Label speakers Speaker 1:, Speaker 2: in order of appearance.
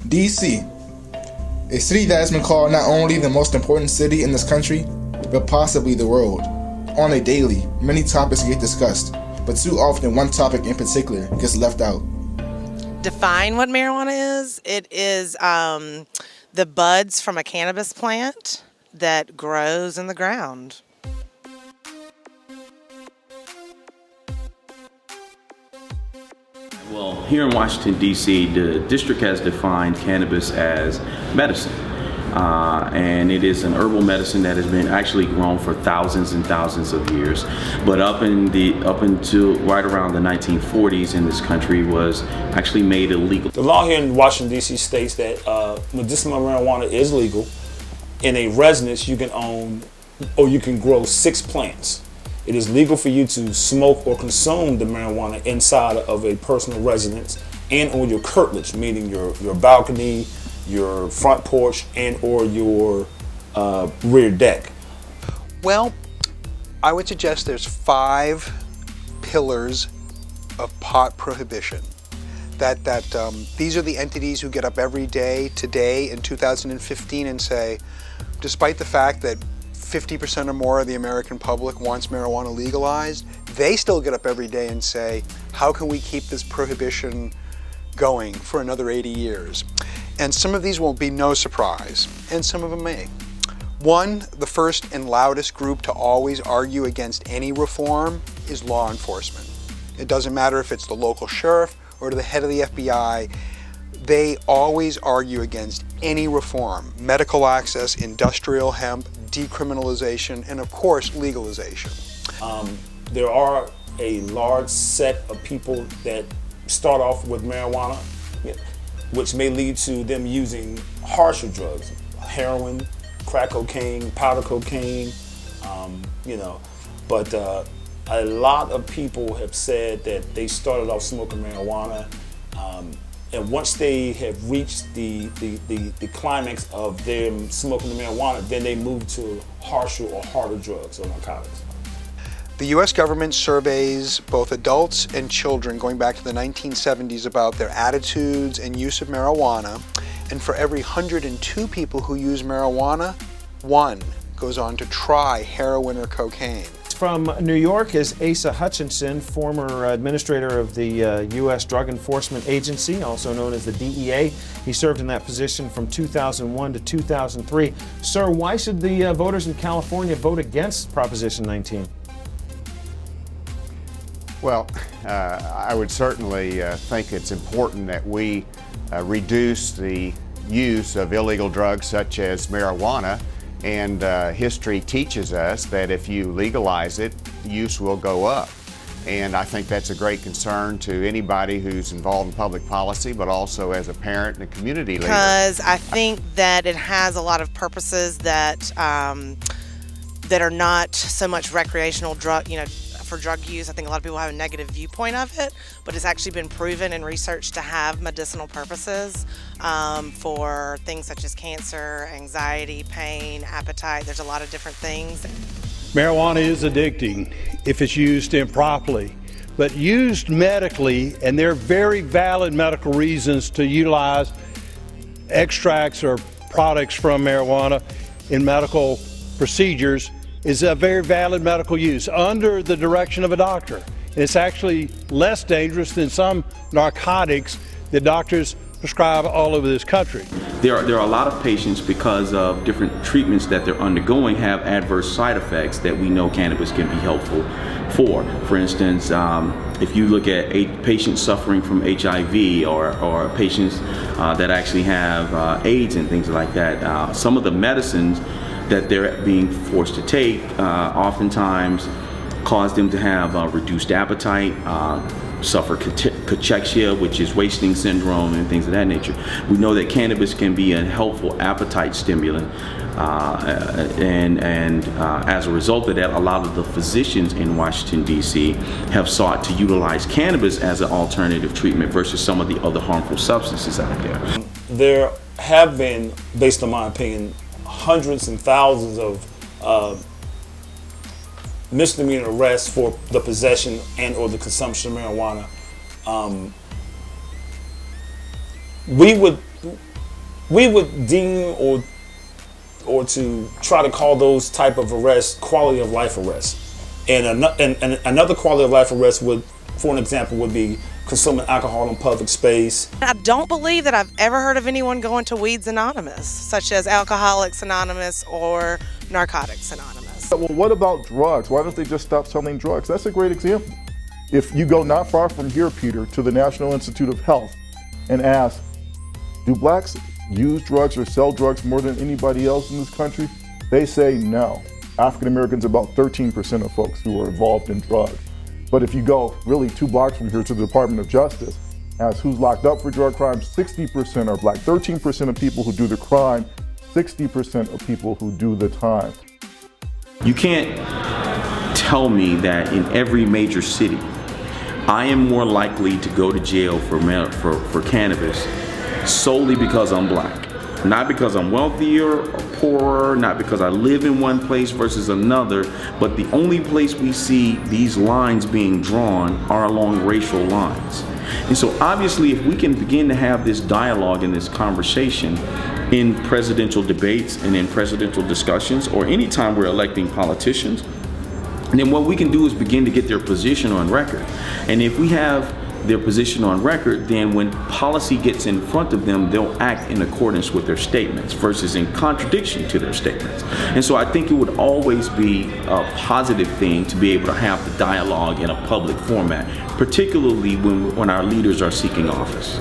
Speaker 1: DC, a city that has been called not only the most important city in this country, but possibly the world. On a daily, many topics get discussed, but too often one topic in particular gets left out.
Speaker 2: Define what marijuana is. It is the buds from a cannabis plant that grows in the ground.
Speaker 3: Well, here in Washington, D.C., the district has defined cannabis as medicine. And it is an herbal medicine that has been actually grown for thousands and thousands of years. But up until right around the 1940s in this country was actually made illegal.
Speaker 4: The law here in Washington, D.C. states that medicinal marijuana is legal. In a residence, you can own or you can grow 6 plants. It is legal for you to smoke or consume the marijuana inside of a personal residence and on your curtilage, meaning your balcony, your front porch, and or your rear deck.
Speaker 5: Well, I would suggest there's 5 pillars of pot prohibition. These are the entities who get up every day today in 2015 and say, despite the fact that 50% or more of the American public wants marijuana legalized, they still get up every day and say, how can we keep this prohibition going for another 80 years? And some of these will be no surprise, and some of them may. One, the first and loudest group to always argue against any reform is law enforcement. It doesn't matter if it's the local sheriff or to the head of the FBI, they always argue against any reform: medical access, industrial hemp, decriminalization, and of course, legalization.
Speaker 4: There are a large set of people that start off with marijuana, which may lead to them using harsher drugs, heroin, crack cocaine, powder cocaine, But a lot of people have said that they started off smoking marijuana, and once they have reached the climax of them smoking the marijuana, then they move to harsher or harder drugs or narcotics.
Speaker 5: The U.S. government surveys both adults and children going back to the 1970s about their attitudes and use of marijuana, and for every 102 people who use marijuana, 1 goes on to try heroin or cocaine.
Speaker 6: From New York is Asa Hutchinson, former administrator of the U.S. Drug Enforcement Agency, also known as the DEA. He served in that position from 2001 to 2003. Sir, why should the voters in California vote against Proposition 19?
Speaker 7: Well, I would certainly think it's important that we reduce the use of illegal drugs such as marijuana. And history teaches us that if you legalize it, use will go up. And I think that's a great concern to anybody who's involved in public policy, but also as a parent and a community leader.
Speaker 2: Because I think that it has a lot of purposes that are not so much recreational drug, for drug use. I think a lot of people have a negative viewpoint of it, but it's actually been proven in research to have medicinal purposes for things such as cancer, anxiety, pain, appetite. There's a lot of different things.
Speaker 8: Marijuana is addicting if it's used improperly, but used medically, and there are very valid medical reasons to utilize extracts or products from marijuana in medical procedures, is a very valid medical use under the direction of a doctor. And it's actually less dangerous than some narcotics that doctors prescribe all over this country.
Speaker 3: There are a lot of patients, because of different treatments that they're undergoing, have adverse side effects that we know cannabis can be helpful for. For instance, if you look at patients suffering from HIV or patients that actually have AIDS and things like that, some of the medicines that they're being forced to take oftentimes cause them to have reduced appetite, suffer cachexia, which is wasting syndrome, and things of that nature. We know that cannabis can be a helpful appetite stimulant, and as a result of that, a lot of the physicians in Washington, D.C. have sought to utilize cannabis as an alternative treatment versus some of the other harmful substances out there.
Speaker 4: There have been, based on my opinion, hundreds and thousands of misdemeanor arrests for the possession and or the consumption of marijuana. we would deem or to try to call those type of arrests quality of life arrests. And another quality of life arrest would, for an example, would be consuming alcohol in public space.
Speaker 2: I don't believe that I've ever heard of anyone going to Weeds Anonymous, such as Alcoholics Anonymous or Narcotics Anonymous.
Speaker 9: Well, what about drugs? Why don't they just stop selling drugs? That's a great example. If you go not far from here, Peter, to the National Institute of Health and ask, do blacks use drugs or sell drugs more than anybody else in this country? They say no. African Americans, about 13% of folks who are involved in drugs. But if you go really 2 blocks from here to the Department of Justice, ask who's locked up for drug crimes, 60% are black. 13% of people who do the crime, 60% of people who do the time.
Speaker 3: You can't tell me that in every major city, I am more likely to go to jail for cannabis solely because I'm black. Not because I'm wealthier or poorer, not because I live in one place versus another, but the only place we see these lines being drawn are along racial lines. And so obviously if we can begin to have this dialogue and this conversation in presidential debates and in presidential discussions, or anytime we're electing politicians, then what we can do is begin to get their position on record. And if we have their position on record, then when policy gets in front of them, they'll act in accordance with their statements versus in contradiction to their statements. And so I think it would always be a positive thing to be able to have the dialogue in a public format, particularly when our leaders are seeking office.